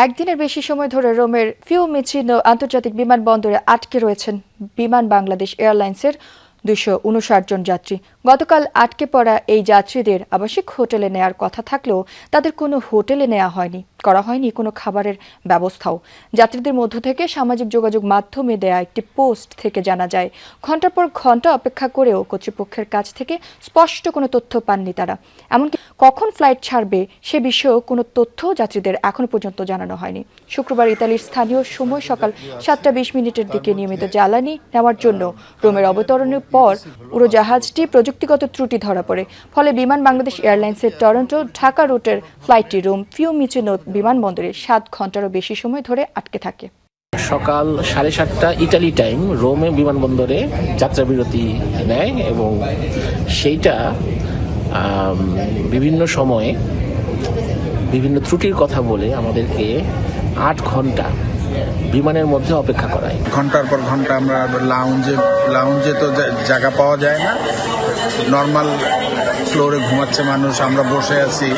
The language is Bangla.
একদিনের বেশি সময় ধরে রোমের ফিউমিচিনো আন্তর্জাতিক বিমানবন্দরে আটকে রয়েছেন বিমান বাংলাদেশ এয়ারলাইন্সের ২৫৯ জন যাত্রী। গতকাল আটকে পড়া এই যাত্রীদের আবাসিক হোটেলে নেয়ার কথা থাকলেও তাদের কোনো হোটেলে নেওয়া হয়নি, করা হয়নি কোনো খাবারের ব্যবস্থাও। যাত্রীদের মধ্য থেকে সামাজিক যোগাযোগ মাধ্যমে দেয়া একটি পোস্ট থেকে জানা যায়, ঘণ্টার পর ঘণ্টা অপেক্ষা করেও কর্তৃপক্ষের কাছ থেকে স্পষ্ট কোনো তথ্য পাননি তারা। এমনকি কখন ফ্লাইট ছাড়বে সে বিষয়েও কোনো তথ্য যাত্রীদের এখনো পর্যন্ত জানানো হয়নি। শুক্রবার ইতালির স্থানীয় সময় সকাল 7:20 দিকে নিয়মিত জ্বালানি নেওয়ার জন্য রোমের অবতরণের পর উড়োজাহাজটি প্রযুক্তিগত ত্রুটি ধরা পড়ে। ফলে বিমান বাংলাদেশ এয়ারলাইন্সের টরন্টো ঢাকা রুটের ফ্লাইটটি রোম ফিউমিচিনো বিমানবন্দরে 7 ঘণ্টারও বেশি সময় ধরে আটকে থাকে। সকাল 7:30 ইটালি টাইম রোমে বিমানবন্দরে যাত্রা বিরতি নেয় এবং সেইটা বিভিন্ন সময়ে বিভিন্ন ত্রুটির কথা বলে আমাদেরকে 8 ঘন্টা বিমানের মধ্যে অপেক্ষা করায়। ঘন্টার পর ঘন্টা আমরা লাউঞ্জে তো জায়গা পাওয়া যায় না, নর্মাল ফ্লোরে ঘুমাচ্ছে মানুষ, আমরা বসে আছি।